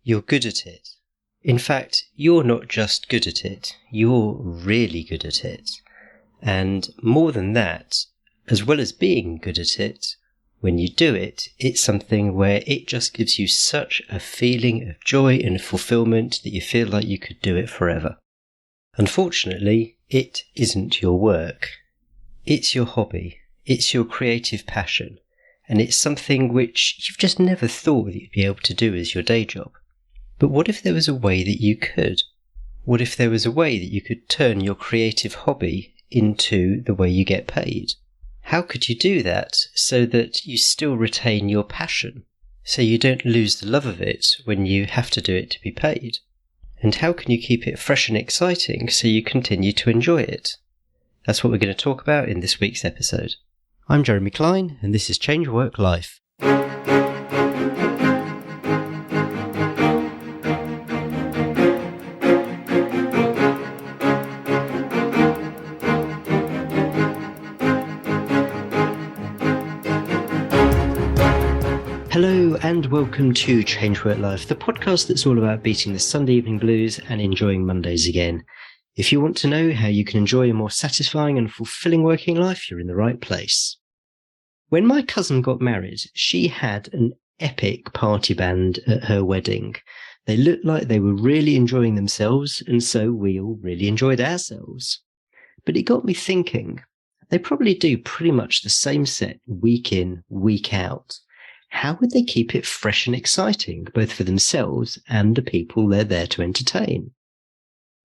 You're good at it. In fact, you're not just good at it, you're really good at it. And more than that, as well as being good at it, when you do it, it's something where it just gives you such a feeling of joy and fulfillment that you feel like you could do it forever. Unfortunately, it isn't your work. It's your hobby. It's your creative passion. And it's something which you've just never thought that you'd be able to do as your day job. But what if there was a way that you could? What if there was a way that you could turn your creative hobby into the way you get paid? How could you do that so that you still retain your passion, so you don't lose the love of it when you have to do it to be paid? And how can you keep it fresh and exciting so you continue to enjoy it? That's what we're going to talk about in this week's episode. I'm Jeremy Klein, and this is Change Work Life. Hello and welcome to Change Work Life, the podcast that's all about beating the Sunday evening blues and enjoying Mondays again. If you want to know how you can enjoy a more satisfying and fulfilling working life, you're in the right place. When my cousin got married, she had an epic party band at her wedding. They looked like they were really enjoying themselves, and so we all really enjoyed ourselves. But it got me thinking, they probably do pretty much the same set week in, week out. How would they keep it fresh and exciting, both for themselves and the people they're there to entertain?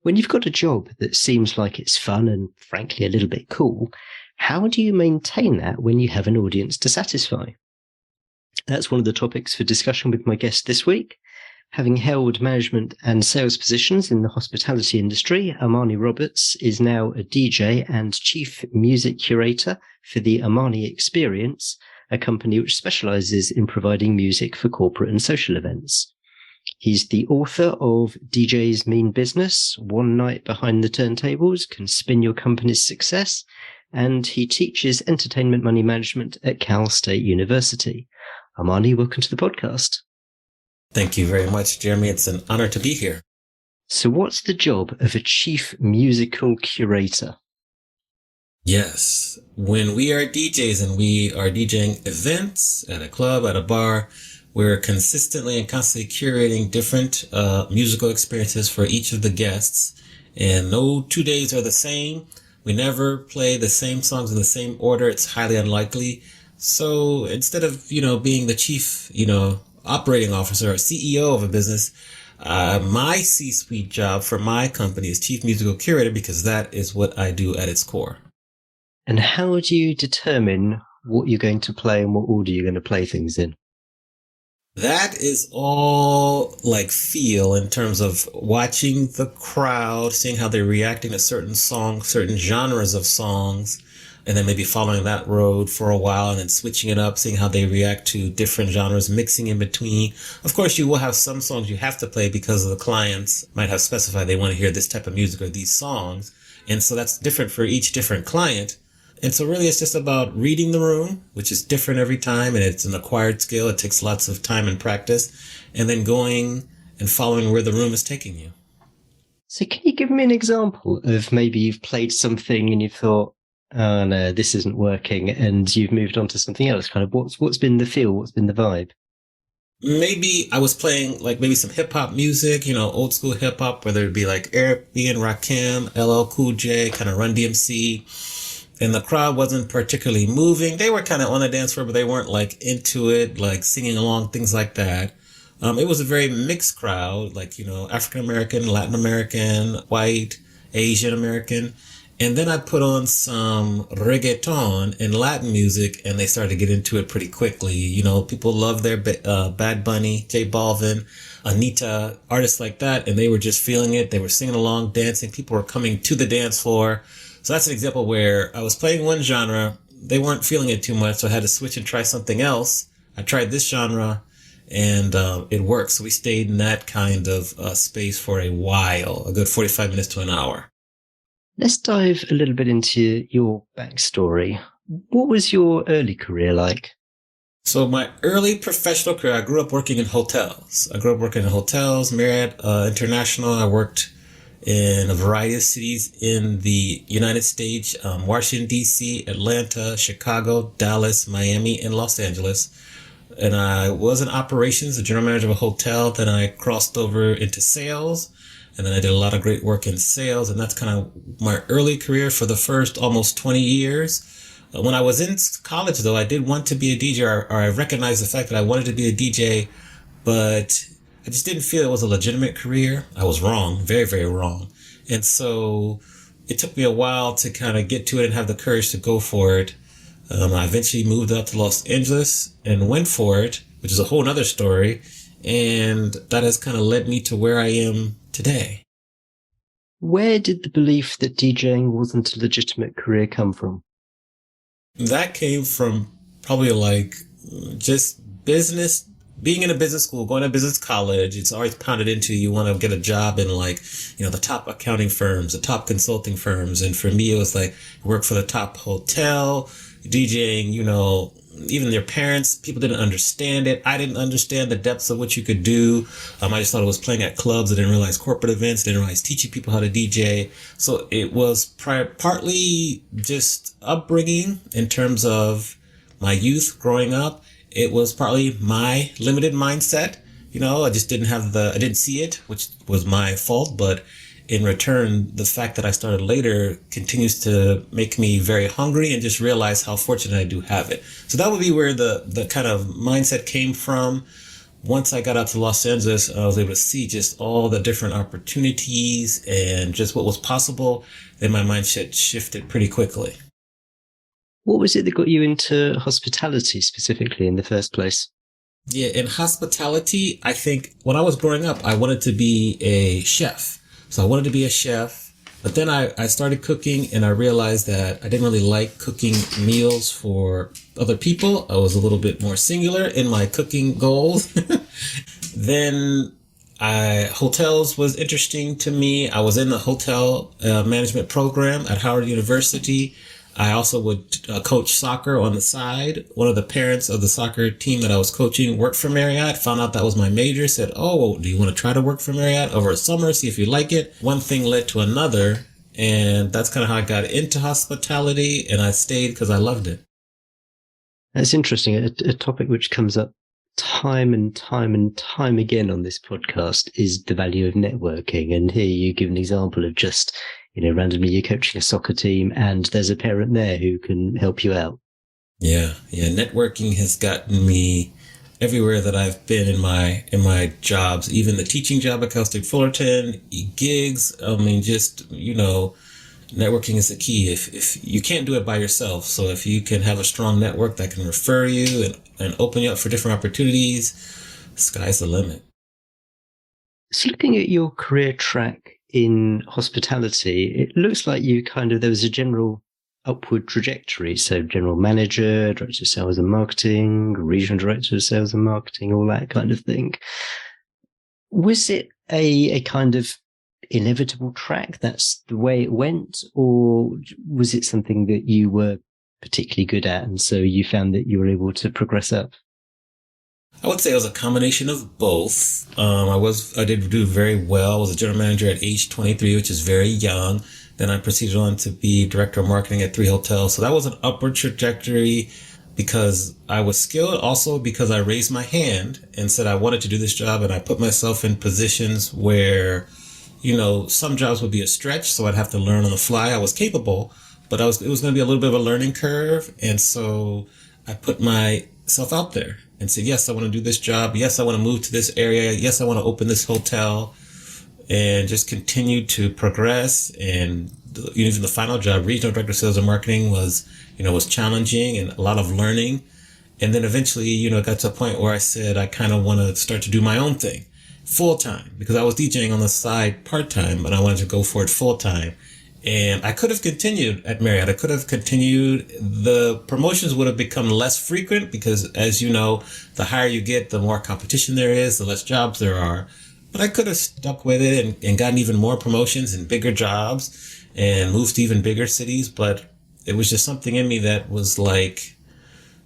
When you've got a job that seems like it's fun and frankly a little bit cool, how do you maintain that when you have an audience to satisfy? That's one of the topics for discussion with my guest this week. Having held management and sales positions in the hospitality industry, Amani Roberts is now a DJ and chief music curator for the Amani Experience, a company which specializes in providing music for corporate and social events. He's the author of DJs Mean Business, One Night Behind the Turntables Can Spin Your Company's Success, and he teaches entertainment money management at Cal State University. Amani, welcome to the podcast. Thank you very much, Jeremy. It's an honor to be here. So what's the job of a chief musical curator? Yes. When we are DJs and we are DJing events at a club, at a bar, we're consistently and constantly curating different musical experiences for each of the guests. And no 2 days are the same. We never play the same songs in the same order. It's highly unlikely. So instead of, being the chief, operating officer or CEO of a business, my C-suite job for my company is chief musical curator because that is what I do at its core. And how do you determine what you're going to play and what order you're going to play things in? That is all like feel in terms of watching the crowd, seeing how they're reacting to certain songs, certain genres of songs, and then maybe following that road for a while and then switching it up, seeing how they react to different genres, mixing in between. Of course, you will have some songs you have to play because the clients might have specified they want to hear this type of music or these songs. And so that's different for each different client. And so really it's just about reading the room, which is different every time, and it's an acquired skill. It takes lots of time and practice, and then going and following where the room is taking you. So can you give me an example of maybe you've played something and you thought, oh no, this isn't working, and you've moved on to something else? Kind of what's been the feel, what's been the vibe? Maybe I was playing maybe some hip hop music, old school hip hop, whether it be like Eric B and Rakim, LL Cool J, kind of Run DMC. And the crowd wasn't particularly moving. They were kind of on the dance floor, but they weren't into it, singing along, things like that. It was a very mixed crowd, African-American, Latin American, white, Asian American. And then I put on some reggaeton and Latin music, and they started to get into it pretty quickly. People love their Bad Bunny, J Balvin, Anita, artists like that. And they were just feeling it. They were singing along, dancing. People were coming to the dance floor. So that's an example where I was playing one genre. They weren't feeling it too much, so I had to switch and try something else. I tried this genre, and it worked. So we stayed in that kind of space for a while, a good 45 minutes to an hour. Let's dive a little bit into your backstory. What was your early career like? So my early professional career, I grew up working in hotels. Marriott International. I worked in a variety of cities in the United States, Washington, D.C., Atlanta, Chicago, Dallas, Miami, and Los Angeles. And I was in operations, the general manager of a hotel. Then I crossed over into sales. And then I did a lot of great work in sales. And that's kind of my early career for the first almost 20 years. When I was in college, though, I did want to be a DJ, or I recognized the fact that I wanted to be a DJ, but I just didn't feel it was a legitimate career. I was wrong, very, very wrong. And so it took me a while to kind of get to it and have the courage to go for it. I eventually moved out to Los Angeles and went for it, which is a whole nother story. And that has kind of led me to where I am today. Where did the belief that DJing wasn't a legitimate career come from? That came from probably like just business, being in a business school, going to business college. It's always pounded into you want to get a job in like, the top accounting firms, the top consulting firms. And for me, it was like work for the top hotel, DJing, even their parents, people didn't understand it. I didn't understand the depths of what you could do. I just thought it was playing at clubs. I didn't realize corporate events. I didn't realize teaching people how to DJ. So it was partly just upbringing in terms of my youth growing up. It was partly my limited mindset. I just didn't I didn't see it, which was my fault. But in return, the fact that I started later continues to make me very hungry and just realize how fortunate I do have it. So that would be where the kind of mindset came from. Once I got out to Los Angeles, I was able to see just all the different opportunities and just what was possible. Then my mindset shifted pretty quickly. What was it that got you into hospitality specifically in the first place? Yeah, in hospitality, I think when I was growing up, I wanted to be a chef. So I wanted to be a chef, but then I started cooking and I realized that I didn't really like cooking meals for other people. I was a little bit more singular in my cooking goals. Then hotels was interesting to me. I was in the hotel management program at Howard University. I also would coach soccer on the side. One of the parents of the soccer team that I was coaching worked for Marriott, found out that was my major, said, "Oh, do you want to try to work for Marriott over a summer, see if you like it?" One thing led to another, and that's kind of how I got into hospitality, and I stayed because I loved it. That's interesting. A topic which comes up time and time and time again on this podcast is the value of networking. And here you give an example of just randomly you're coaching a soccer team and there's a parent there who can help you out. Yeah. Networking has gotten me everywhere that I've been in my jobs, even the teaching job at Cal State Fullerton, gigs. Networking is the key. If you can't do it by yourself. So if you can have a strong network that can refer you and open you up for different opportunities, sky's the limit. So looking at your career track in hospitality, it looks like there was a general upward trajectory. So general manager, director of sales and marketing, regional director of sales and marketing, all that kind of thing. Was it a kind of inevitable track? That's the way it went? Or was it something that you were particularly good at and so you found that you were able to progress up? I would say it was a combination of both. I did do very well. I was a general manager at age 23, which is very young. Then I proceeded on to be director of marketing at 3 hotels. So that was an upward trajectory because I was skilled, also because I raised my hand and said I wanted to do this job, and I put myself in positions where, some jobs would be a stretch, so I'd have to learn on the fly. I was capable, but it was going to be a little bit of a learning curve. And so I put myself out there and said, yes, I want to do this job. Yes, I want to move to this area. Yes, I want to open this hotel, and just continue to progress. And even the final job, regional director of sales and marketing, was challenging and a lot of learning. And then eventually, it got to a point where I said, I kind of want to start to do my own thing full time, because I was DJing on the side part time, but I wanted to go for it full time. And I could have continued at Marriott. I could have continued. The promotions would have become less frequent because, as you know, the higher you get, the more competition there is, the less jobs there are. But I could have stuck with it and gotten even more promotions and bigger jobs and moved to even bigger cities. But it was just something in me that was like,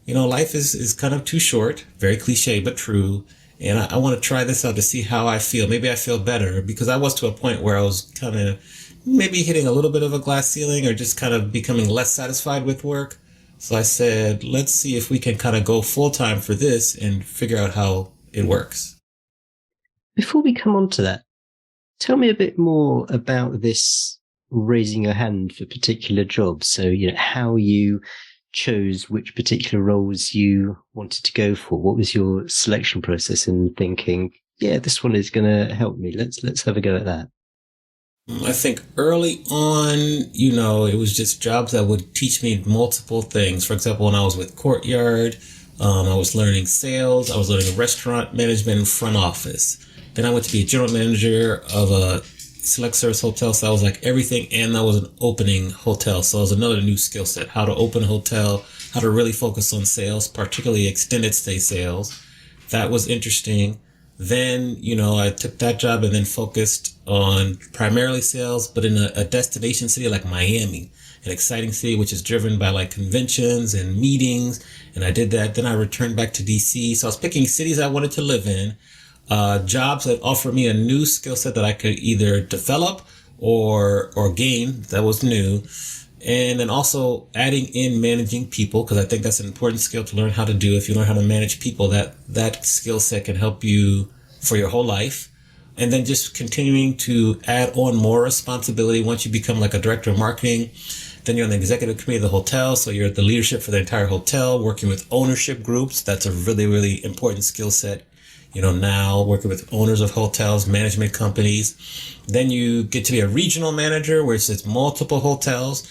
life is kind of too short, very cliche, but true. And I want to try this out to see how I feel. Maybe I feel better, because I was to a point where I was kind of maybe hitting a little bit of a glass ceiling or just kind of becoming less satisfied with work. So I said, let's see if we can kind of go full time for this and figure out how it works. Before we come on to that, tell me a bit more about this raising your hand for particular jobs. So, how you chose which particular roles you wanted to go for. What was your selection process in thinking, yeah, this one is going to help me. Let's have a go at that. I think early on, it was just jobs that would teach me multiple things. For example, when I was with Courtyard, I was learning sales. I was learning restaurant management and front office. Then I went to be a general manager of a select service hotel. So I was like everything. And that was an opening hotel. So it was another new skill set, how to open a hotel, how to really focus on sales, particularly extended stay sales. That was interesting. Then, I took that job and then focused on primarily sales, but in a destination city like Miami, an exciting city, which is driven by like conventions and meetings. And I did that. Then I returned back to DC. So I was picking cities I wanted to live in, jobs that offered me a new skill set that I could either develop or gain that was new. And then also adding in managing people, because I think that's an important skill to learn how to do. If you learn how to manage people, that skill set can help you for your whole life. And then just continuing to add on more responsibility. Once you become like a director of marketing, then you're on the executive committee of the hotel. So you're the leadership for the entire hotel, working with ownership groups. That's a really, really important skill set. Now working with owners of hotels, management companies. Then you get to be a regional manager, where it's multiple hotels.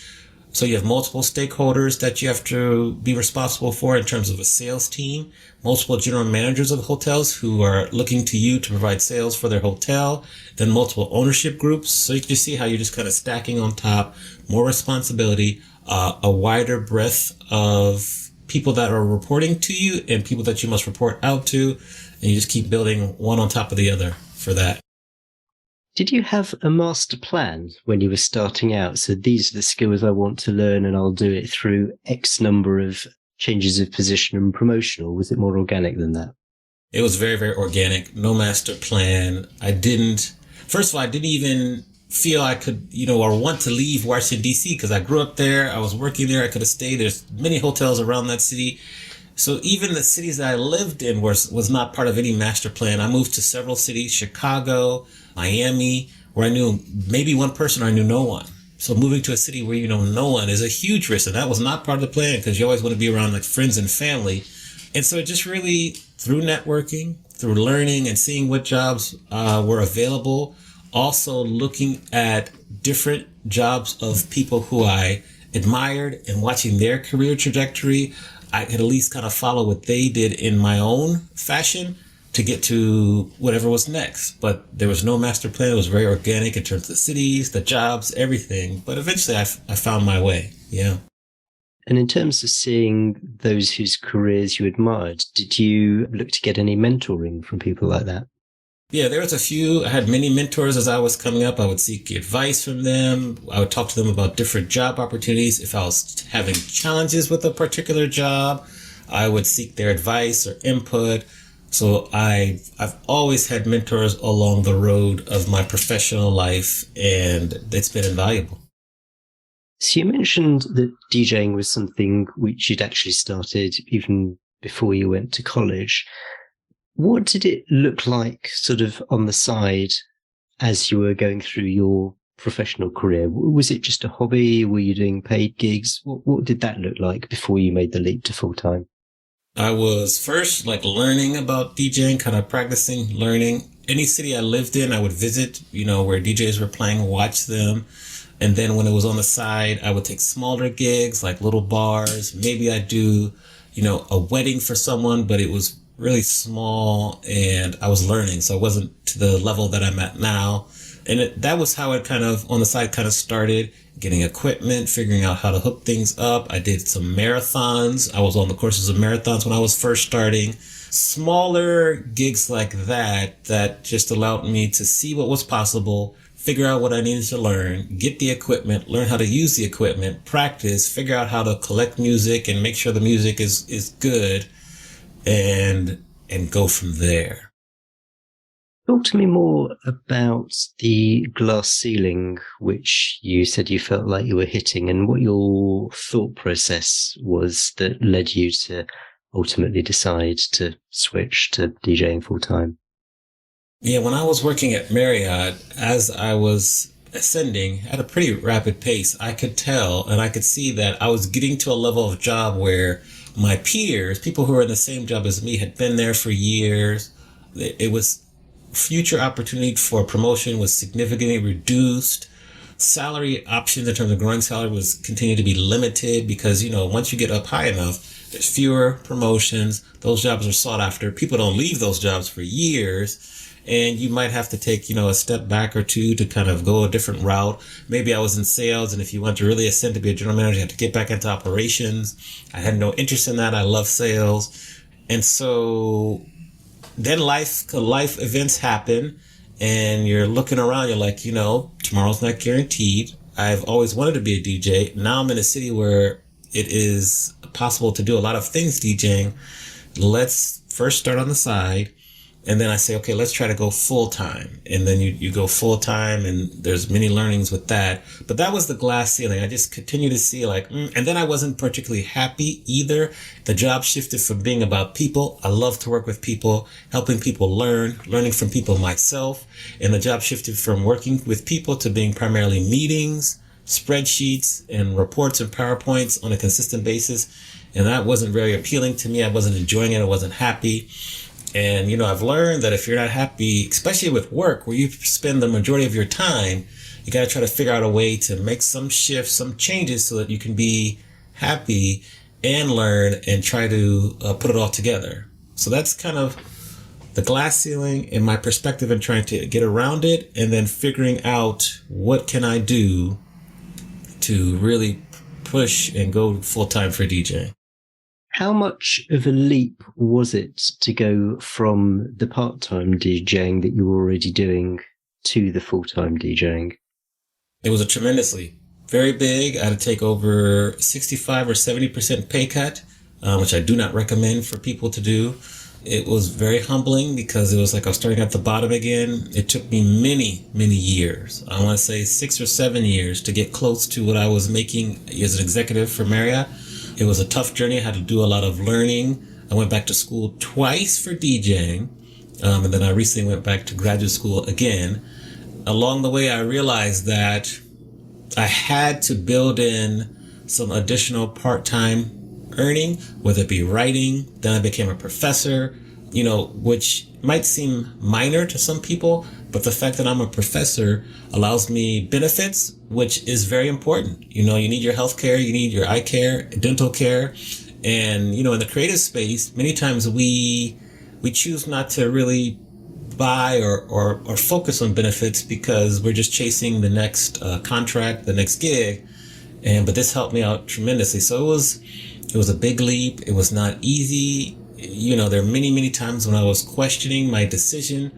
So you have multiple stakeholders that you have to be responsible for in terms of a sales team, multiple general managers of hotels who are looking to you to provide sales for their hotel, then multiple ownership groups. So you can see how you're just kind of stacking on top, more responsibility, a wider breadth of people that are reporting to you and people that you must report out to. And you just keep building one on top of the other for that. Did you have a master plan when you were starting out? So these are the skills I want to learn and I'll do it through X number of changes of position and promotion, or was it more organic than that? It was very, very organic. No master plan. First of all, I didn't even feel I could, or want to leave Washington, D.C. because I grew up there. I was working there. I could have stayed. There's many hotels around that city. So even the cities that I lived in was not part of any master plan. I moved to several cities, Chicago, Miami, where I knew maybe one person or I knew no one. So moving to a city where you know no one is a huge risk. And that was not part of the plan, because you always want to be around like friends and family. And so it just really, through networking, through learning and seeing what jobs were available, also looking at different jobs of people who I admired and watching their career trajectory, I could at least kind of follow what they did in my own fashion to get to whatever was next. But there was no master plan. It was very organic in terms of the cities, the jobs, everything. But eventually I found my way. Yeah. And in terms of seeing those whose careers you admired, did you look to get any mentoring from people like that? Yeah, there was a few. I had many mentors as I was coming up. I would seek advice from them. I would talk to them about different job opportunities. If I was having challenges with a particular job, I would seek their advice or input. So I've always had mentors along the road of my professional life, and it's been invaluable. So you mentioned that DJing was something which you'd actually started even before you went to college. What did it look like sort of on the side as you were going through your professional career? Was it just a hobby? Were you doing paid gigs? What did that look like before you made the leap to full time? I was first learning about DJing, kind of practicing, learning. Any city I lived in, I would visit, where DJs were playing, watch them. And then when it was on the side, I would take smaller gigs, like little bars. Maybe I'd do, a wedding for someone, but it was really small and I was learning. So I wasn't to the level that I'm at now. And that was how it kind of on the side kind of started, getting equipment, figuring out how to hook things up. I did some marathons. I was on the courses of marathons when I was first starting. smaller gigs like that just allowed me to see what was possible, figure out what I needed to learn, get the equipment, learn how to use the equipment, practice, figure out how to collect music and make sure the music is good, and go from there. Talk to me more about the glass ceiling, which you said you felt like you were hitting, and what your thought process was that led you to ultimately decide to switch to DJing full time. Yeah, when I was working at Marriott, as I was ascending at a pretty rapid pace, I could tell and I could see that I was getting to a level of job where my peers, people who were in the same job as me, had been there for years. It was future opportunity for promotion was significantly reduced. Salary options in terms of growing salary was continued to be limited because, once you get up high enough, there's fewer promotions. Those jobs are sought after. People don't leave those jobs for years. And you might have to take, a step back or two to kind of go a different route. Maybe I was in sales, and if you want to really ascend to be a general manager, you have to get back into operations. I had no interest in that. I love sales. And so then life events happen, and you're looking around, you're like, tomorrow's not guaranteed. I've always wanted to be a DJ. Now I'm in a city where it is possible to do a lot of things DJing. Let's first start on the side. And then I say, okay, let's try to go full time. And then you go full time, and there's many learnings with that. But that was the glass ceiling. I just continue to see and then I wasn't particularly happy either. The job shifted from being about people. I love to work with people, helping people learning from people myself. And the job shifted from working with people to being primarily meetings, spreadsheets, and reports and PowerPoints on a consistent basis. And that wasn't very appealing to me. I wasn't enjoying it. I wasn't happy. And, I've learned that if you're not happy, especially with work where you spend the majority of your time, you got to try to figure out a way to make some shifts, some changes so that you can be happy and learn and try to put it all together. So that's kind of the glass ceiling and my perspective in trying to get around it, and then figuring out what can I do to really push and go full time for DJing. How much of a leap was it to go from the part-time DJing that you were already doing to the full-time DJing? It was a tremendous leap. Very big. I had to take over 65 or 70% pay cut, which I do not recommend for people to do. It was very humbling because it was like I was starting at the bottom again. It took me many, many years. I want to say 6 or 7 years to get close to what I was making as an executive for Marriott. It was a tough journey. I had to do a lot of learning. I went back to school twice for DJing. And then I recently went back to graduate school again. Along the way, I realized that I had to build in some additional part-time earning, whether it be writing. Then I became a professor, which might seem minor to some people, but the fact that I'm a professor allows me benefits, which is very important. You need your health care, you need your eye care, dental care. And, in the creative space, many times we choose not to really buy or focus on benefits because we're just chasing the next contract, the next gig. But this helped me out tremendously. So it was a big leap. It was not easy. There are many, many times when I was questioning my decision.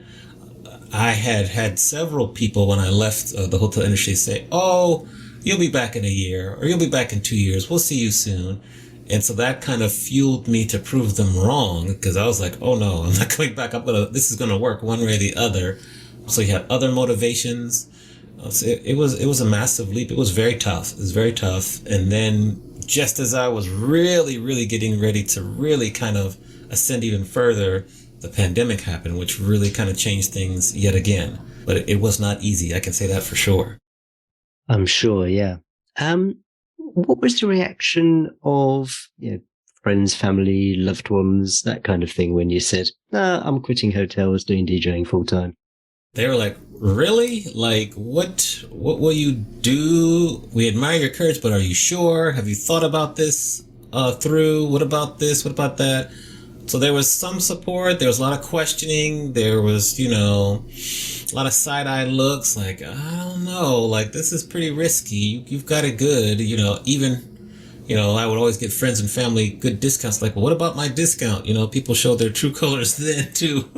I had several people when I left the hotel industry say, "Oh, you'll be back in a year, or you'll be back in 2 years. We'll see you soon." And so that kind of fueled me to prove them wrong, because I was like, "Oh no, I'm not coming back. This is going to work one way or the other." So you had other motivations. So it was a massive leap. It was very tough. It was very tough. And then just as I was really, really getting ready to really kind of ascend even further, the pandemic happened, which really kind of changed things yet again. But it was not easy. I can say that for sure. I'm sure, yeah. What was the reaction of friends, family, loved ones, that kind of thing when you said, I'm quitting hotels, doing DJing full time? They were like, really? Like, what will you do? We admire your courage, but are you sure? Have you thought about this through? What about this? What about that? So there was some support. There was a lot of questioning. There was, a lot of side-eyed looks like, I don't know, like this is pretty risky. You've got it good, even I would always get friends and family good discounts. Like, well, what about my discount? People showed their true colors then too.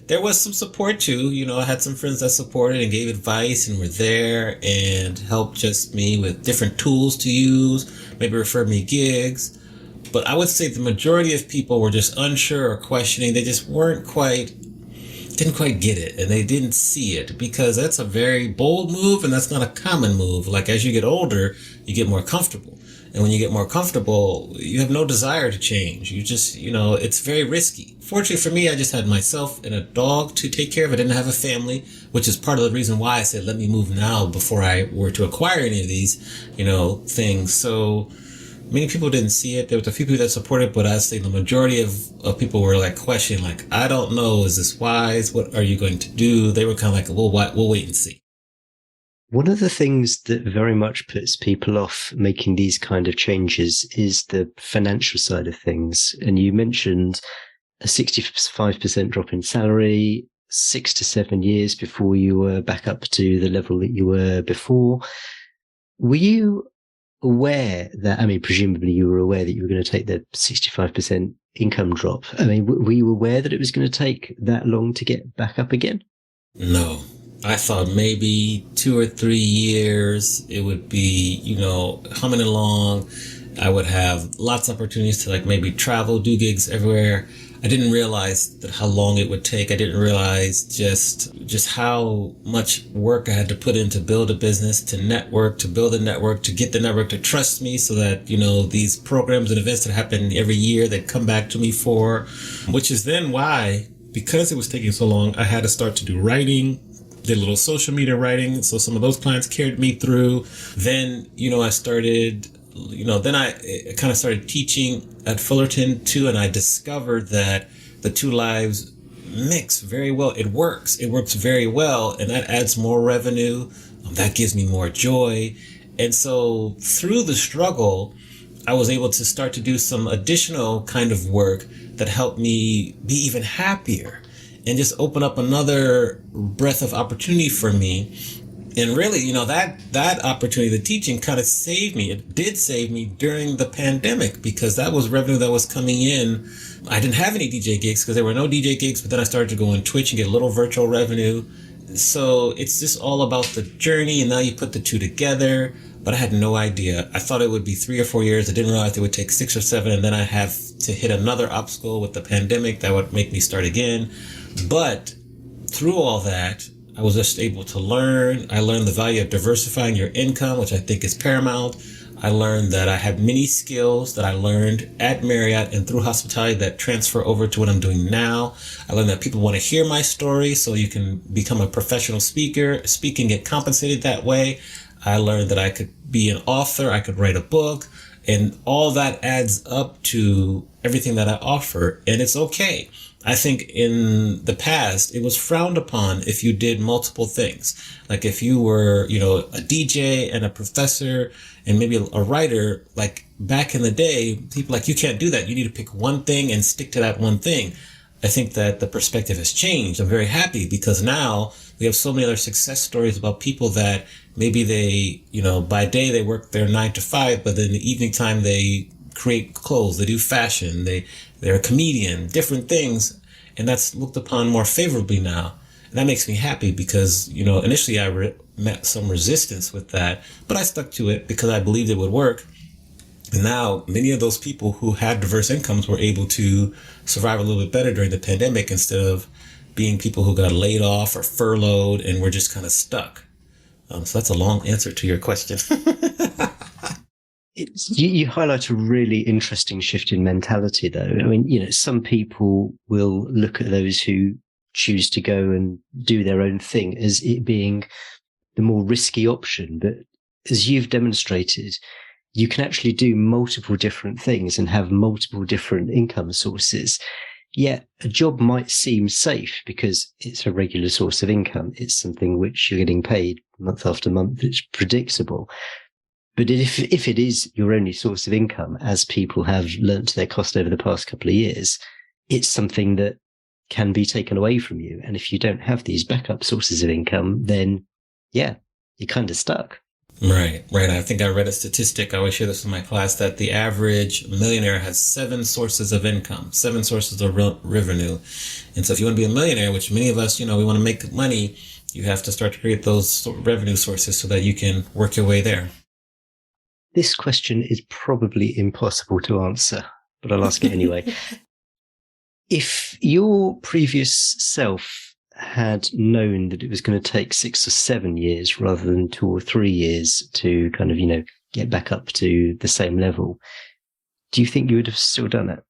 There was some support too. I had some friends that supported and gave advice and were there and helped just me with different tools to use, maybe referred me gigs. But I would say the majority of people were just unsure or questioning. They just didn't quite get it, and they didn't see it, because that's a very bold move and that's not a common move. Like, as you get older, you get more comfortable. And when you get more comfortable, you have no desire to change. You just, it's very risky. Fortunately for me, I just had myself and a dog to take care of. I didn't have a family, which is part of the reason why I said, let me move now before I were to acquire any of these, things. So many people didn't see it. There was a few people that supported, but I'd say the majority of people were like questioning, like, I don't know, is this wise? What are you going to do? They were kind of like, we'll wait and see. One of the things that very much puts people off making these kind of changes is the financial side of things. And you mentioned a 65% drop in salary, 6 to 7 years before you were back up to the level that you were before. Were you aware that, presumably you were aware that you were going to take the 65% income drop? Were you aware that it was going to take that long to get back up again? No. I thought maybe 2 or 3 years it would be, humming along. I would have lots of opportunities to maybe travel, do gigs everywhere. I didn't realize how long it would take. I didn't realize just how much work I had to put in to build a business, to network, to build a network, to get the network to trust me so that, these programs and events that happen every year, they'd come back to me for, which is then why, because it was taking so long, I had to start to do writing. Did a little social media writing. So some of those clients carried me through. Then, I started, then I kind of started teaching at Fullerton too. And I discovered that the two lives mix very well. It works very well. And that adds more revenue. That gives me more joy. And so through the struggle, I was able to start to do some additional kind of work that helped me be even happier and just open up another breath of opportunity for me. And really, that opportunity, the teaching, kind of saved me. It did save me during the pandemic, because that was revenue that was coming in. I didn't have any DJ gigs because there were no DJ gigs, but then I started to go on Twitch and get a little virtual revenue. So it's just all about the journey, and now you put the two together. But I had no idea. I thought it would be 3 or 4 years. I didn't realize it would take 6 or 7, and then I have to hit another obstacle with the pandemic that would make me start again. But through all that, I was just able to learn. I learned the value of diversifying your income, which I think is paramount. I learned that I have many skills that I learned at Marriott and through hospitality that transfer over to what I'm doing now. I learned that people want to hear my story, so you can become a professional speaker, speak and get compensated that way. I learned that I could be an author, I could write a book, and all that adds up to everything that I offer. And it's okay. I think in the past, it was frowned upon if you did multiple things. Like if you were, a DJ and a professor and maybe a writer, like back in the day, people you can't do that. You need to pick one thing and stick to that one thing. I think that the perspective has changed. I'm very happy because now we have so many other success stories about people that maybe they, by day they work their 9 to 5, but then in the evening time they create clothes, they do fashion, they're a comedian, different things. And that's looked upon more favorably now. And that makes me happy because, initially I met some resistance with that, but I stuck to it because I believed it would work. And now many of those people who had diverse incomes were able to survive a little bit better during the pandemic instead of being people who got laid off or furloughed and were just kind of stuck. So that's a long answer to your question. You highlight a really interesting shift in mentality, though. Some people will look at those who choose to go and do their own thing as it being the more risky option. But as you've demonstrated, you can actually do multiple different things and have multiple different income sources. Yet a job might seem safe because it's a regular source of income. It's something which you're getting paid month after month. It's predictable. But if it is your only source of income, as people have learnt to their cost over the past couple of years, it's something that can be taken away from you. And if you don't have these backup sources of income, then you're kind of stuck. Right, right. I think I read a statistic. I always share this with my class that the average millionaire has 7 sources of income, 7 sources of revenue. And so if you want to be a millionaire, which many of us, we want to make money, you have to start to create those revenue sources so that you can work your way there. This question is probably impossible to answer, but I'll ask it anyway. If your previous self had known that it was going to take 6 or 7 years rather than 2 or 3 years to kind of, get back up to the same level, do you think you would have still done it?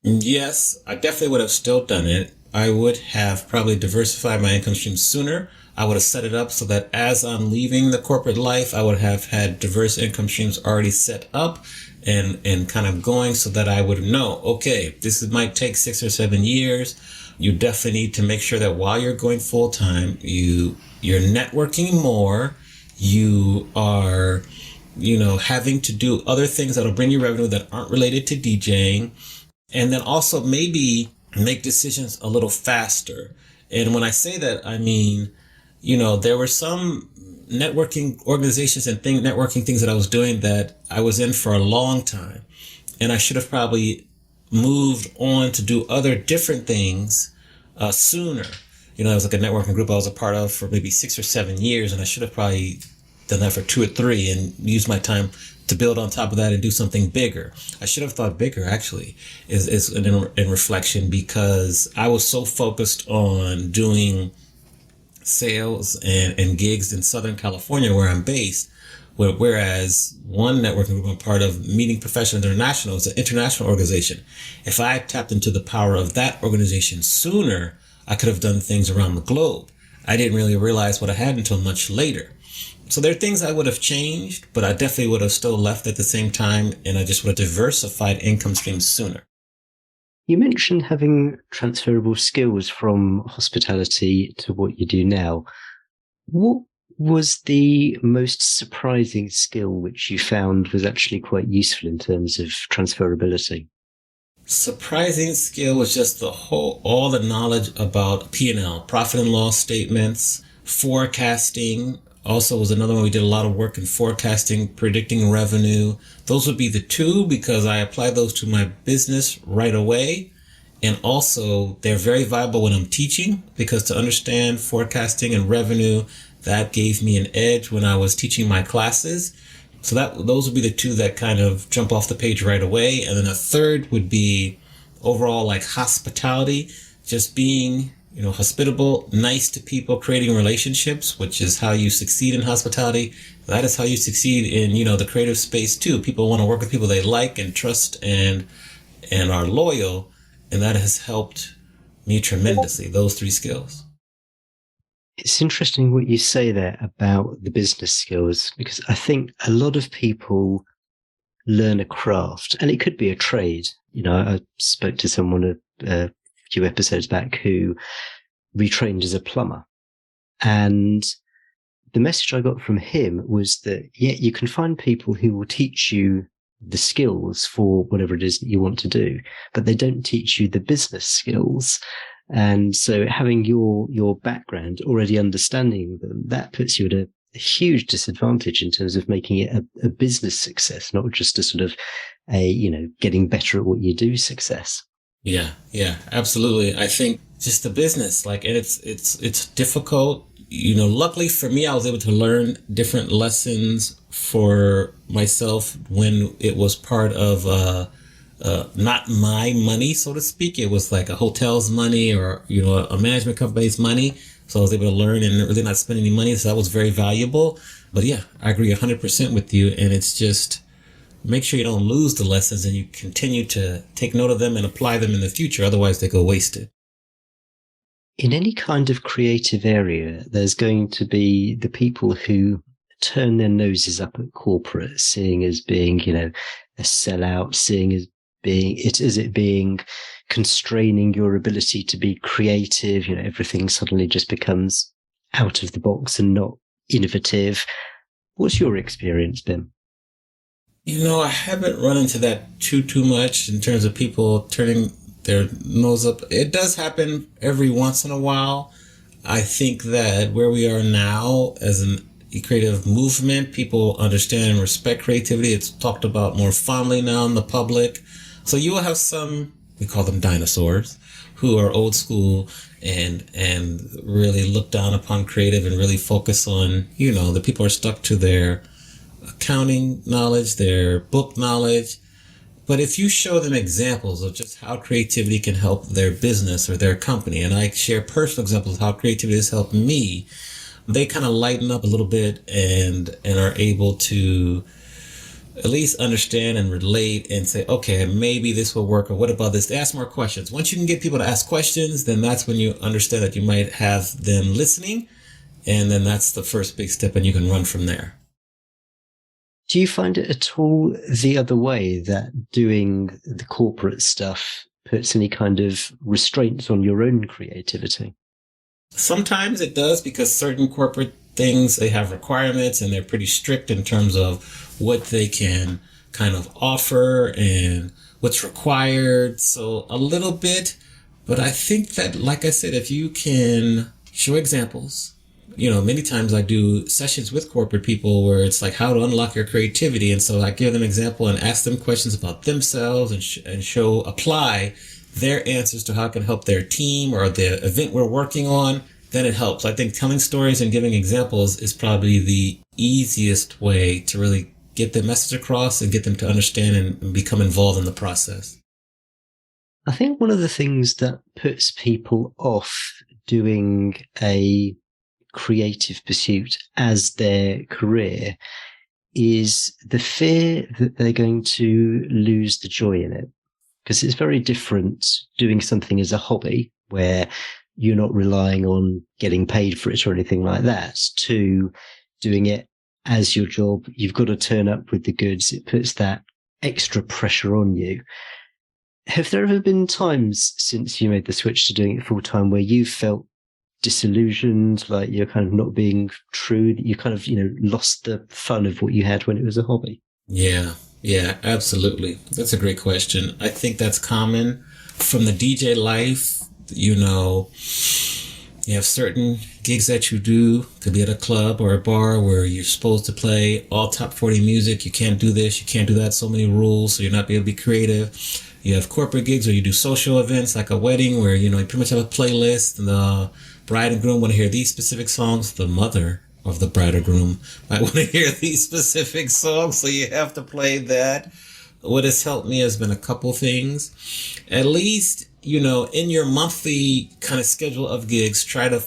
Yes, I definitely would have still done it. I would have probably diversified my income stream sooner. I would have set it up so that as I'm leaving the corporate life, I would have had diverse income streams already set up and kind of going so that I would know, okay, might take 6 or 7 years. You definitely need to make sure that while you're going full time, you're networking more. You are, having to do other things that'll bring you revenue that aren't related to DJing. And then also maybe make decisions a little faster. And when I say that, I mean, there were some networking organizations and networking things that I was doing that I was in for a long time. And I should have probably moved on to do other different things sooner. It was like a networking group I was a part of for maybe 6 or 7 years. And I should have probably done that for 2 or 3 and used my time to build on top of that and do something bigger. I should have thought bigger, actually, is in reflection, because I was so focused on doing sales and gigs in Southern California, where I'm based. Whereas one networking group I'm part of, Meeting Professionals International, is an international organization. If I had tapped into the power of that organization sooner, I could have done things around the globe. I didn't really realize what I had until much later. So there are things I would have changed, but I definitely would have still left at the same time, and I just would have diversified income streams sooner. You mentioned having transferable skills from hospitality to what you do now. What was the most surprising skill which you found was actually quite useful in terms of transferability? Surprising skill was just all the knowledge about P&L, profit and loss statements, forecasting. Also was another one. We did a lot of work in forecasting, predicting revenue. Those would be the 2, because I applied those to my business right away. And also they're very viable when I'm teaching, because to understand forecasting and revenue, that gave me an edge when I was teaching my classes. So those would be the 2 that kind of jump off the page right away. And then a third would be overall like hospitality, just being, hospitable, nice to people, creating relationships, which is how you succeed in hospitality. That is how you succeed in, the creative space too. People want to work with people they like and trust and are loyal. And that has helped me tremendously, those 3 skills. It's interesting what you say there about the business skills, because I think a lot of people learn a craft, and it could be a trade. I spoke to someone a few episodes back who retrained as a plumber. And the message I got from him was that, you can find people who will teach you the skills for whatever it is that you want to do, but they don't teach you the business skills. And so having your background, already understanding them, that puts you at a huge disadvantage in terms of making it a business success, not just a sort of getting better at what you do success. Yeah, absolutely. I think just the business, and it's difficult. Luckily for me, I was able to learn different lessons for myself when it was part of, not my money, so to speak. It was like a hotel's money or, a management company's money. So I was able to learn and really not spend any money. So that was very valuable. But yeah, I agree 100% with you. And it's just, make sure you don't lose the lessons and you continue to take note of them and apply them in the future. Otherwise, they go wasted. In any kind of creative area, there's going to be the people who turn their noses up at corporate, seeing as being, a sellout, seeing as being constraining your ability to be creative. Everything suddenly just becomes out of the box and not innovative. What's your experience been? I haven't run into that too much in terms of people turning their nose up. It does happen every once in a while. I think that where we are now as an creative movement. People understand and respect creativity. It's talked about more fondly now in the public. So you will have some, we call them dinosaurs, who are old school and really look down upon creative and really focus on, the people are stuck to their accounting knowledge, their book knowledge. But if you show them examples of just how creativity can help their business or their company, and I share personal examples of how creativity has helped me, they kind of lighten up a little bit and are able to at least understand and relate and say, okay, maybe this will work, or what about this? They ask more questions. Once you can get people to ask questions, then that's when you understand that you might have them listening. And then that's the first big step, and you can run from there. Do you find it at all the other way, that doing the corporate stuff puts any kind of restraints on your own creativity? Sometimes it does, because certain corporate things, they have requirements and they're pretty strict in terms of what they can kind of offer and what's required. So a little bit, but I think that, like I said, if you can show examples, many times I do sessions with corporate people where it's like how to unlock your creativity. And so I give them an example and ask them questions about themselves and apply their answers to how it can help their team or the event we're working on. Then it helps. I think telling stories and giving examples is probably the easiest way to really get the message across and get them to understand and become involved in the process. I think one of the things that puts people off doing a creative pursuit as their career is the fear that they're going to lose the joy in it. Because it's very different doing something as a hobby where you're not relying on getting paid for it or anything like that, to doing it as your job. You've got to turn up with the goods. It puts that extra pressure on you. Have there ever been times since you made the switch to doing it full time where you felt disillusioned, like you're kind of not being true, that you kind of, lost the fun of what you had when it was a hobby? Yeah, absolutely. That's a great question. I think that's common from the DJ life. You have certain gigs that you do, could be at a club or a bar where you're supposed to play all top 40 music. You can't do this, you can't do that. So many rules, so you're not able to be creative. You have corporate gigs where you do social events like a wedding where, you pretty much have a playlist and the bride and groom want to hear these specific songs. The mother of the bride or groom might want to hear these specific songs, so you have to play that. What has helped me has been a couple things. At least, in your monthly kind of schedule of gigs, try to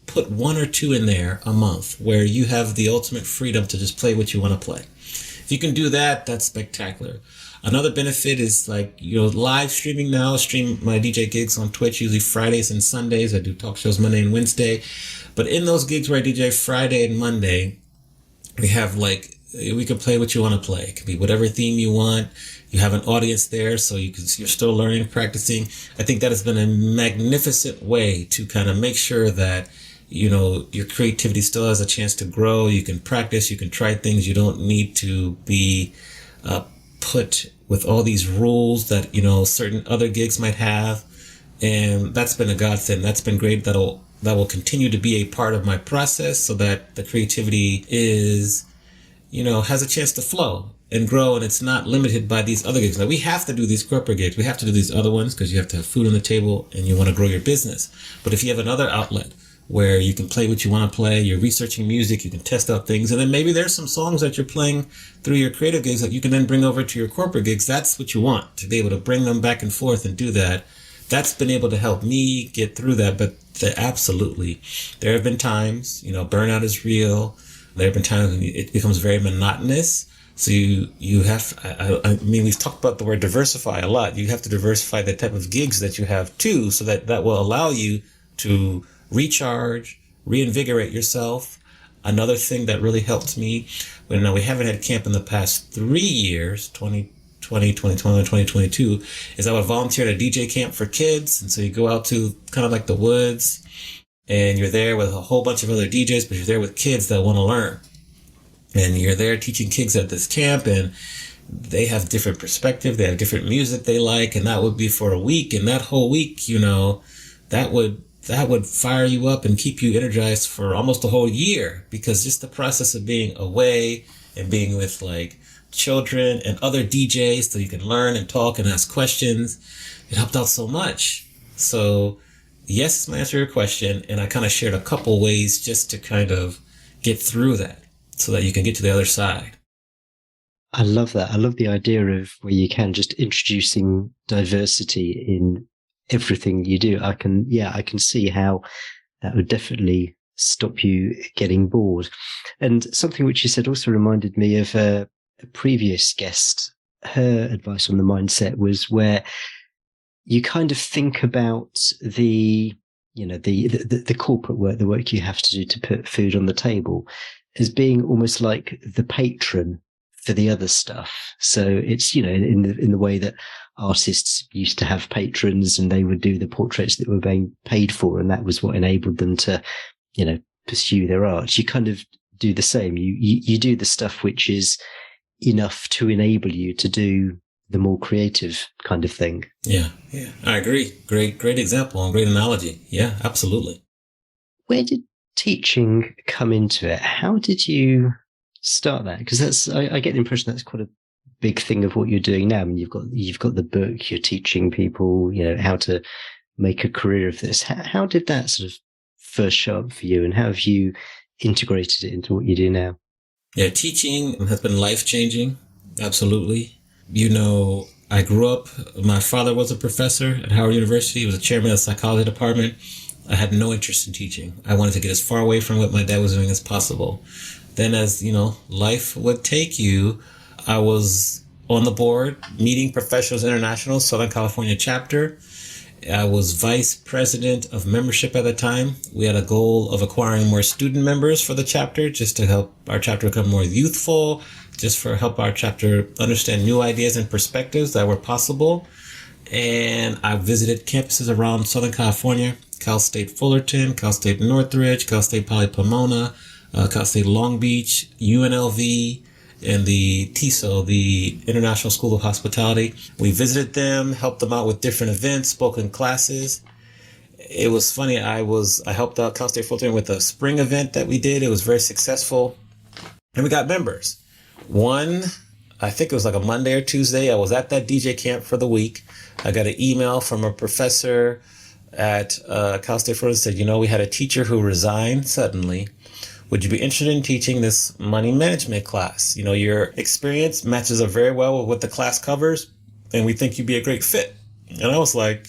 put one or two in there a month where you have the ultimate freedom to just play what you want to play. If you can do that, that's spectacular. Another benefit is live streaming now. I stream my DJ gigs on Twitch, usually Fridays and Sundays. I do talk shows Monday and Wednesday. But in those gigs where I DJ Friday and Monday, we have we can play what you want to play. It can be whatever theme you want. You have an audience there, so you're still learning, practicing. I think that has been a magnificent way to kind of make sure that, your creativity still has a chance to grow. You can practice, you can try things. You don't need to be put with all these rules that, certain other gigs might have. And that's been a godsend. That's been great. That will continue to be a part of my process so that the creativity is, has a chance to flow and grow, and it's not limited by these other gigs. Now, we have to do these corporate gigs. We have to do these other ones because you have to have food on the table and you want to grow your business. But if you have another outlet where you can play what you want to play, you're researching music, you can test out things, and then maybe there's some songs that you're playing through your creative gigs that you can then bring over to your corporate gigs. That's what you want, to be able to bring them back and forth and do that. That's been able to help me get through that. But absolutely, there have been times, burnout is real. There have been times when it becomes very monotonous. So you have, I mean, we've talked about the word diversify a lot. You have to diversify the type of gigs that you have too, so that will allow you to recharge, reinvigorate yourself. Another thing that really helped me, when we haven't had camp in the past 3 years, 2020, 2021, 2022, is I would volunteer at a DJ camp for kids. And so you go out to kind of like the woods and you're there with a whole bunch of other DJs, but you're there with kids that want to learn. And you're there teaching kids at this camp, and they have different perspective. They have different music they like, and that would be for a week. And that whole week, that would that would fire you up and keep you energized for almost a whole year, because just the process of being away and being with like children and other DJs so you can learn and talk and ask questions, it helped out so much. So yes, is my answer to your question. And I kind of shared a couple ways just to kind of get through that so that you can get to the other side. I love that. I love the idea of where you can just introducing diversity in everything you do. I can see how that would definitely stop you getting bored. And something which you said also reminded me of a previous guest. Her advice on the mindset was where you kind of think about the corporate work, the work you have to do to put food on the table, as being almost like the patron for the other stuff. So it's, in the way that artists used to have patrons and they would do the portraits that were being paid for, and that was what enabled them to, pursue their art. You kind of do the same. You do the stuff which is enough to enable you to do the more creative kind of thing. Yeah. I agree. Great example and great analogy. Yeah, absolutely. Where did teaching come into it? How did you start that? Because I get the impression that's quite a big thing of what you're doing now. I mean, you've got the book, you're teaching people, how to make a career of this. How did that sort of first show up for you, and how have you integrated it into what you do now? Yeah, teaching has been life-changing. Absolutely. I grew up, my father was a professor at Howard University. He was a chairman of the psychology department. I had no interest in teaching. I wanted to get as far away from what my dad was doing as possible. Then as, life would take you, I was on the board, Meeting Professionals International, Southern California chapter. I was vice president of membership at the time. We had a goal of acquiring more student members for the chapter, just to help our chapter become more youthful, just for help our chapter understand new ideas and perspectives that were possible. And I visited campuses around Southern California, Cal State Fullerton, Cal State Northridge, Cal State Poly Pomona, Cal State Long Beach, UNLV, and the TISO, the International School of Hospitality. We visited them, helped them out with different events, spoken classes. It was funny. I helped out Cal State Fullerton with a spring event that we did. It was very successful. And we got members. One, I think it was like a Monday or Tuesday, I was at that DJ camp for the week. I got an email from a professor at Cal State Fullerton said, we had a teacher who resigned suddenly. Would you be interested in teaching this money management class? Your experience matches up very well with what the class covers, and we think you'd be a great fit. And I was like,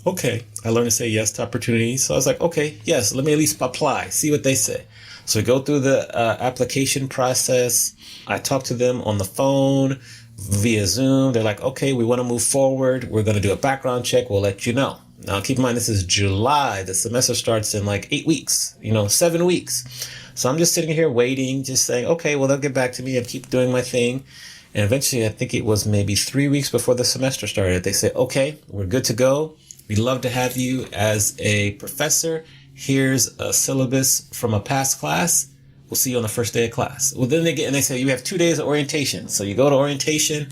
okay. I learned to say yes to opportunities. So I was like, okay, yes, let me at least apply, see what they say. So we go through the application process. I talk to them on the phone, via Zoom. They're like, okay, we want to move forward. We're going to do a background check. We'll let you know. Now, keep in mind, this is July. The semester starts in like 8 weeks, 7 weeks. So I'm just sitting here waiting, just saying, okay, well, they'll get back to me and keep doing my thing. And eventually, I think it was maybe 3 weeks before the semester started, they say, okay, we're good to go. We'd love to have you as a professor. Here's a syllabus from a past class. We'll see you on the first day of class. Well, then they say, you have 2 days of orientation. So you go to orientation.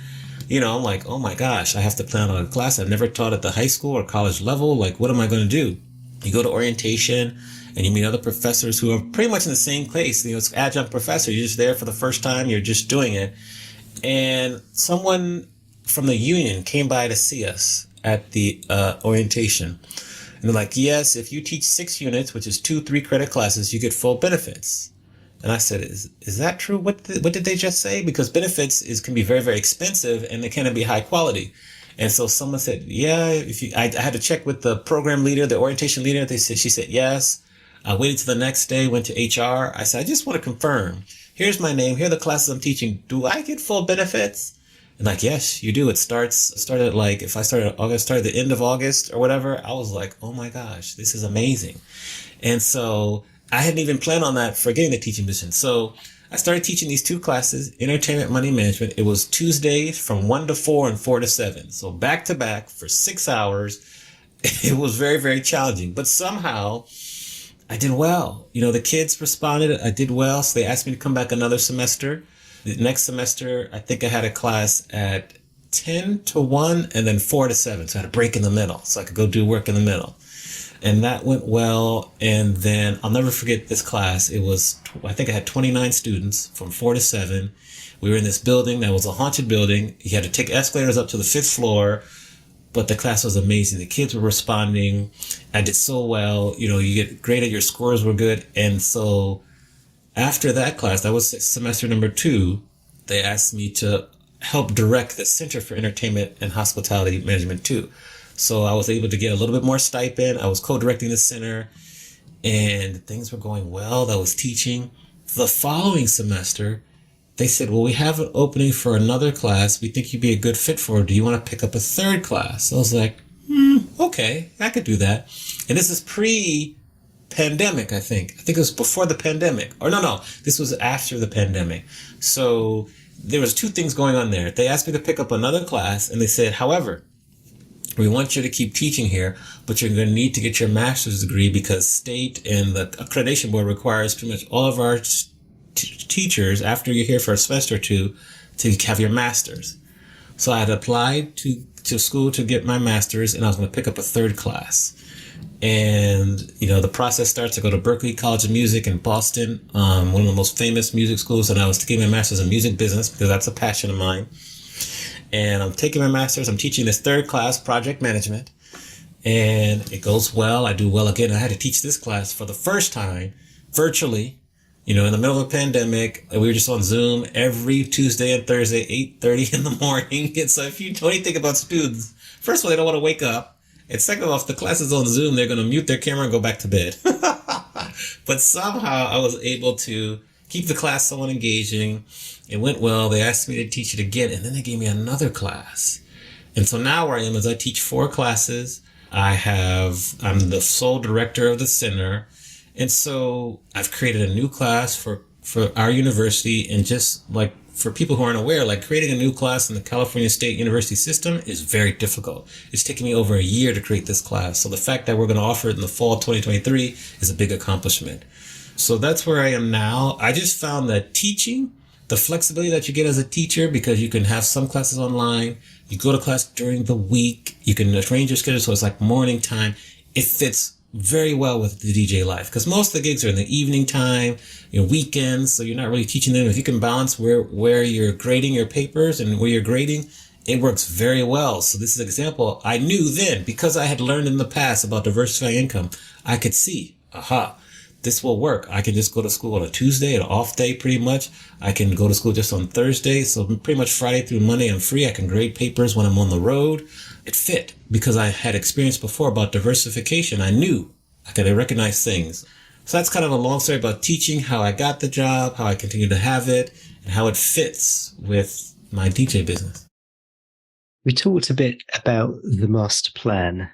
I'm like, oh my gosh, I have to plan on a class I've never taught at the high school or college level. Like, what am I going to do? You go to orientation and you meet other professors who are pretty much in the same place. It's adjunct professor. You're just there for the first time. You're just doing it. And someone from the union came by to see us at the orientation. And they're like, yes, if you teach 6 units, which is 2 3-credit classes, you get full benefits. And I said, is that true? What did they just say? Because benefits can be very, very expensive, and they cannot be high quality. And so someone said, yeah, I had to check with the program leader, the orientation leader. She said, yes. I waited till the next day, went to HR. I said, I just want to confirm. Here's my name. Here are the classes I'm teaching. Do I get full benefits? And like, yes, you do. It started like, if I started August, started the end of August or whatever, I was like, oh my gosh, this is amazing. And so I hadn't even planned on that for getting the teaching position. So I started teaching these 2 classes, entertainment, money management. It was Tuesdays from 1 to 4 and 4 to 7. So back to back for 6 hours. It was very, very challenging, but somehow I did well. The kids responded. I did well. So they asked me to come back another semester. The next semester, I think I had a class at 10 to 1 and then 4 to 7. So I had a break in the middle so I could go do work in the middle. And that went well. And then I'll never forget this class. It was, I think I had 29 students from 4 to 7. We were in this building that was a haunted building. You had to take escalators up to the 5th floor. But the class was amazing. The kids were responding. I did so well. You get graded, your scores were good. And so after that class, that was semester number 2, they asked me to help direct the Center for Entertainment and Hospitality Management too. So I was able to get a little bit more stipend. I was co-directing the center and things were going well. I was teaching. The following semester, they said, well, we have an opening for another class we think you'd be a good fit for. Do you want to pick up a 3rd class? I was like, okay, I could do that. And this is pre-pandemic, I think. I think it was before the pandemic. Or no, this was after the pandemic. So there was 2 things going on there. They asked me to pick up another class and they said, however, we want you to keep teaching here, but you're going to need to get your master's degree because state and the accreditation board requires pretty much all of our teachers, after you're here for a semester or 2, to have your master's. So I had applied to school to get my master's, and I was going to pick up a 3rd class. And, the process starts. I go to Berklee College of Music in Boston, one of the most famous music schools, and I was taking my master's in music business because that's a passion of mine. And I'm taking my master's. I'm teaching this 3rd class, project management, and it goes well. I do well again. I had to teach this class for the first time virtually. In the middle of a pandemic, we were just on Zoom every Tuesday and Thursday, 8:30 in the morning. And so if you know anything about students, first of all, they don't want to wake up. And second of all, if the class is on Zoom, they're going to mute their camera and go back to bed. But somehow I was able to keep the class somewhat engaging. It went well. They asked me to teach it again, and then they gave me another class. And so now where I am is I teach 4 classes. I'm the sole director of the center. And so I've created a new class for our university. And just like for people who aren't aware, like creating a new class in the California State University system is very difficult. It's taken me over a year to create this class. So the fact that we're going to offer it in the fall of 2023 is a big accomplishment. So that's where I am now. I just found that teaching, the flexibility that you get as a teacher, because you can have some classes online, you go to class during the week, you can arrange your schedule so it's like morning time. It fits very well with the DJ life because most of the gigs are in the evening time, weekends. So you're not really teaching them. If you can balance where you're grading your papers and where you're grading, it works very well. So this is an example. I knew then because I had learned in the past about diversifying income, I could see, this will work. I can just go to school on a Tuesday, an off day pretty much. I can go to school just on Thursday. So pretty much Friday through Monday, I'm free. I can grade papers when I'm on the road. It fit because I had experience before about diversification. I knew I could recognize things. So that's kind of a long story about teaching, how I got the job, how I continue to have it, and how it fits with my DJ business. We talked a bit about the master plan.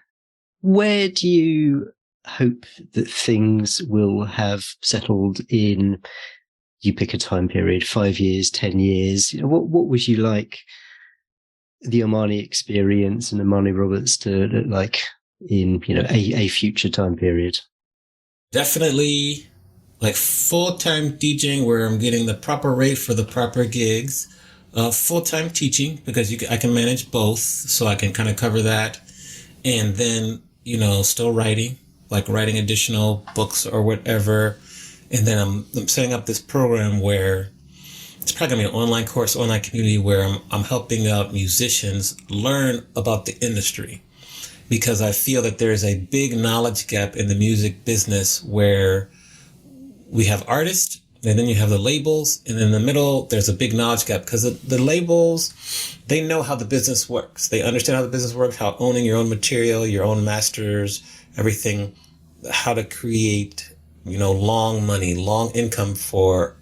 Where do you hope that things will have settled in? You pick a time period, 5 years, 10 years. What would you like the Amani Experience and Amani Roberts to look like in, a future time period? Definitely like full-time DJing where I'm getting the proper rate for the proper gigs. Full-time teaching because I can manage both, so I can kind of cover that. And then, still writing, like writing additional books or whatever. And then I'm setting up this program where it's probably going to be an online course, online community where I'm helping out musicians learn about the industry, because I feel that there is a big knowledge gap in the music business where we have artists and then you have the labels, and in the middle, there's a big knowledge gap because the labels, they know how the business works. They understand how the business works, how owning your own material, your own masters, everything, how to create, long money, long income for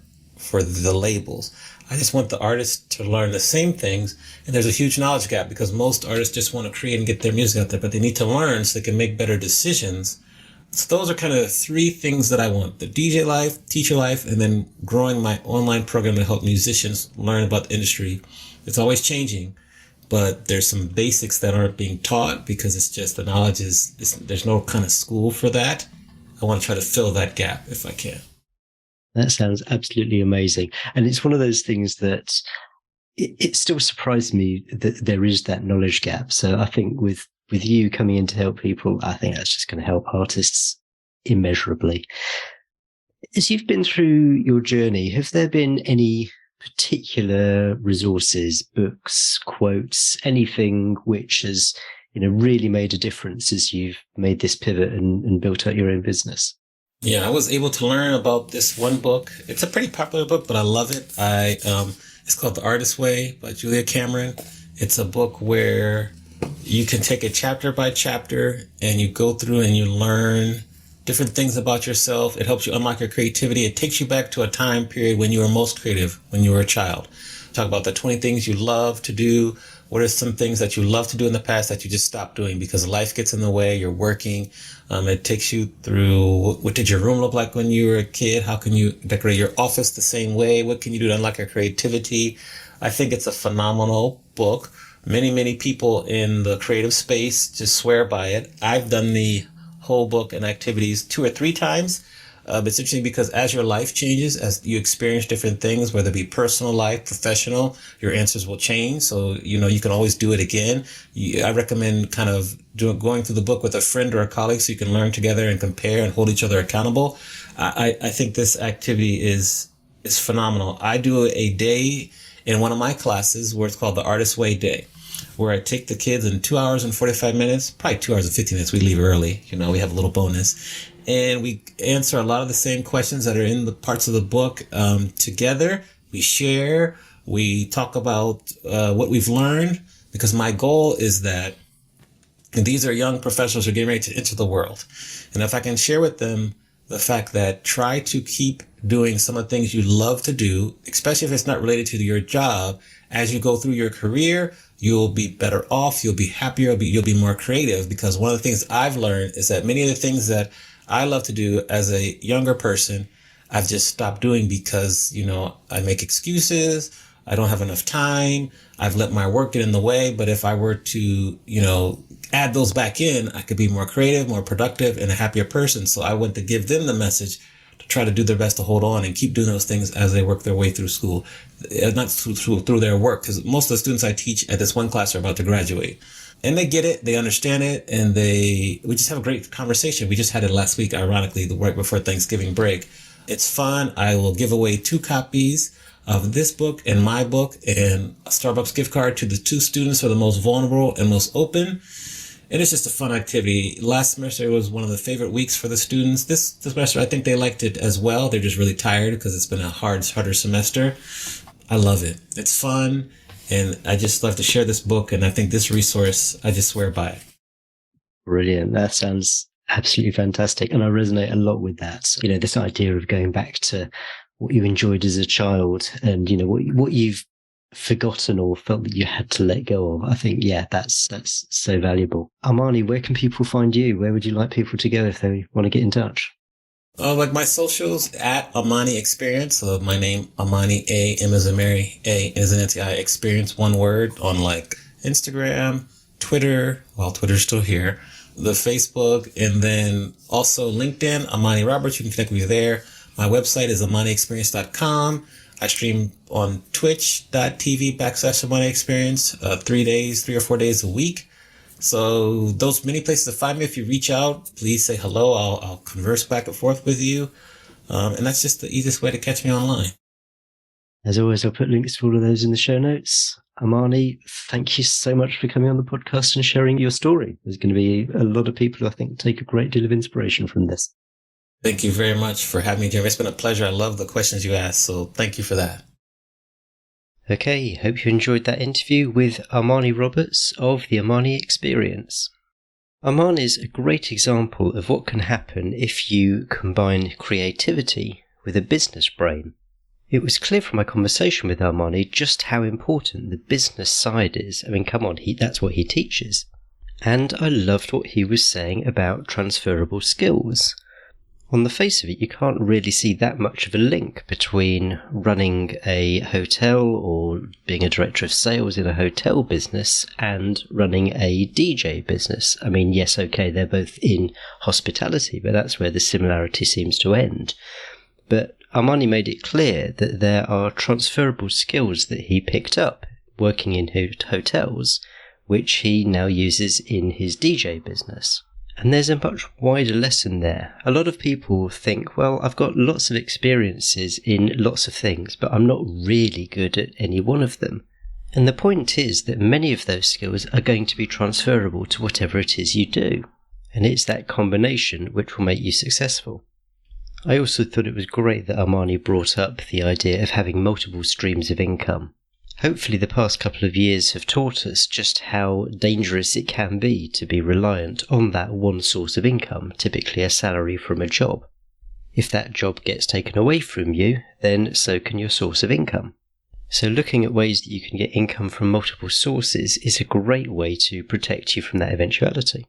the labels. I just want the artists to learn the same things. And there's a huge knowledge gap because most artists just want to create and get their music out there, but they need to learn so they can make better decisions. So those are kind of the 3 things that I want: the DJ life, teacher life, and then growing my online program to help musicians learn about the industry. It's always changing, but there's some basics that aren't being taught because it's just the knowledge there's no kind of school for that. I want to try to fill that gap if I can. That sounds absolutely amazing. And it's one of those things that it still surprised me that there is that knowledge gap. So I think with with you coming in to help people, I think that's just going to help artists immeasurably. As you've been through your journey, have there been any particular resources, books, quotes, anything which has, really made a difference as you've made this pivot and built out your own business? Yeah, I was able to learn about this one book. It's a pretty popular book, but I love it. It's called The Artist's Way by Julia Cameron. It's a book where you can take it chapter by chapter and you go through and you learn different things about yourself. It helps you unlock your creativity. It takes you back to a time period when you were most creative, when you were a child. Talk about the 20 things you love to do. What are some things that you love to do in the past that you just stopped doing because life gets in the way, you're working. It takes you through what did your room look like when you were a kid? How can you decorate your office the same way? What can you do to unlock your creativity? I think it's a phenomenal book. Many, many people in the creative space just swear by it. I've done the whole book and activities 2 or 3 times. It's interesting because as your life changes, as you experience different things, whether it be personal life, professional, your answers will change. So, you can always do it again. I recommend kind of going through the book with a friend or a colleague so you can learn together and compare and hold each other accountable. I think this activity is phenomenal. I do a day in one of my classes where it's called the Artist's Way Day, where I take the kids in 2 hours and 45 minutes, probably 2 hours and 15 minutes. We leave early. We have a little bonus. And we answer a lot of the same questions that are in the parts of the book together. We share. We talk about what we've learned, because my goal is that these are young professionals who are getting ready to enter the world. And if I can share with them the fact that try to keep doing some of the things you love to do, especially if it's not related to your job, as you go through your career, you'll be better off. You'll be happier. You'll be more creative, because one of the things I've learned is that many of the things that I love to do as a younger person, I've just stopped doing because, I make excuses. I don't have enough time. I've let my work get in the way. But if I were to, add those back in, I could be more creative, more productive, and a happier person. So I want to give them the message to try to do their best to hold on and keep doing those things as they work their way through school, not through their work. Because most of the students I teach at this one class are about to graduate. And they get it, they understand it, and we just have a great conversation. We just had it last week, ironically, right before Thanksgiving break. It's fun. I will give away 2 copies of this book and my book and a Starbucks gift card to the 2 students who are the most vulnerable and most open. And it's just a fun activity. Last semester was one of the favorite weeks for the students. This semester, I think they liked it as well. They're just really tired because it's been a harder semester. I love it. It's fun. And I just love to share this book. And I think this resource, I just swear by it. Brilliant. That sounds absolutely fantastic. And I resonate a lot with that. This idea of going back to what you enjoyed as a child and, what you've forgotten or felt that you had to let go of. I think, that's so valuable. Armani, where can people find you? Where would you like people to go if they want to get in touch? Like my socials at Amani Experience. So my name, Amani, M as in Mary, A as in Nancy, I, Experience, one word, on like Instagram, Twitter, Twitter's still here, the Facebook, and then also LinkedIn, Amani Roberts. You can connect with me there. My website is AmaniExperience.com. I stream on twitch.tv/Amani Experience 3 or 4 days a week. So those many places to find me. If you reach out, please say hello. I'll converse back and forth with you. And that's just the easiest way to catch me online. As always, I'll put links to all of those in the show notes. Amani, thank you so much for coming on the podcast and sharing your story. There's going to be a lot of people who I think take a great deal of inspiration from this. Thank you very much for having me, Jeremy. It's been a pleasure. I love the questions you asked. So thank you for that. Okay, hope you enjoyed that interview with Amani Roberts of the Amani Experience. Amani is a great example of what can happen if you combine creativity with a business brain. It was clear from my conversation with Armani just how important the business side is. I mean, come on, that's what he teaches. And I loved what he was saying about transferable skills. On the face of it, you can't really see that much of a link between running a hotel or being a director of sales in a hotel business and running a DJ business. I mean, yes, okay, they're both in hospitality, but that's where the similarity seems to end. But Armani made it clear that there are transferable skills that he picked up working in hotels, which he now uses in his DJ business. And there's a much wider lesson there. A lot of people think, well, I've got lots of experiences in lots of things, but I'm not really good at any one of them. And the point is that many of those skills are going to be transferable to whatever it is you do. And it's that combination which will make you successful. I also thought it was great that Armani brought up the idea of having multiple streams of income. Hopefully the past couple of years have taught us just how dangerous it can be to be reliant on that one source of income, typically a salary from a job. If that job gets taken away from you, then so can your source of income. So looking at ways that you can get income from multiple sources is a great way to protect you from that eventuality.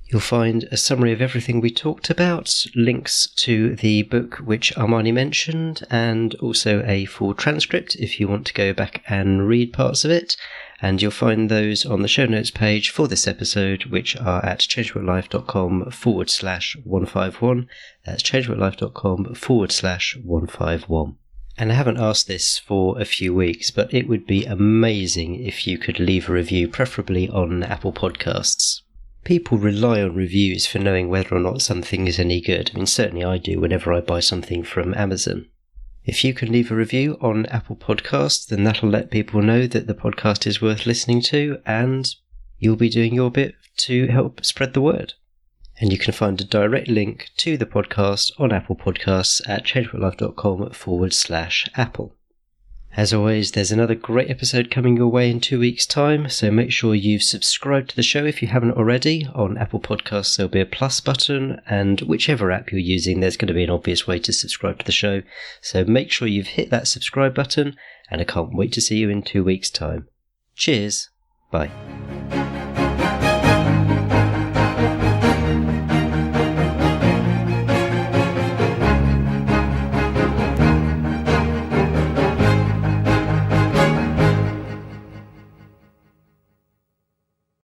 You'll find a summary of everything we talked about, links to the book which Armani mentioned, and also a full transcript if you want to go back and read parts of it. And you'll find those on the show notes page for this episode, which are at changeworklife.com/151. That's changeworklife.com/151. And I haven't asked this for a few weeks, but it would be amazing if you could leave a review, preferably on Apple Podcasts. People rely on reviews for knowing whether or not something is any good. I mean, certainly I do whenever I buy something from Amazon. If you can leave a review on Apple Podcasts, then that'll let people know that the podcast is worth listening to, and you'll be doing your bit to help spread the word. And you can find a direct link to the podcast on Apple Podcasts at changeworklife.com/Apple. As always, there's another great episode coming your way in 2 weeks' time, so make sure you've subscribed to the show if you haven't already. On Apple Podcasts, there'll be a plus button, and whichever app you're using, there's going to be an obvious way to subscribe to the show. So make sure you've hit that subscribe button, and I can't wait to see you in 2 weeks' time. Cheers. Bye.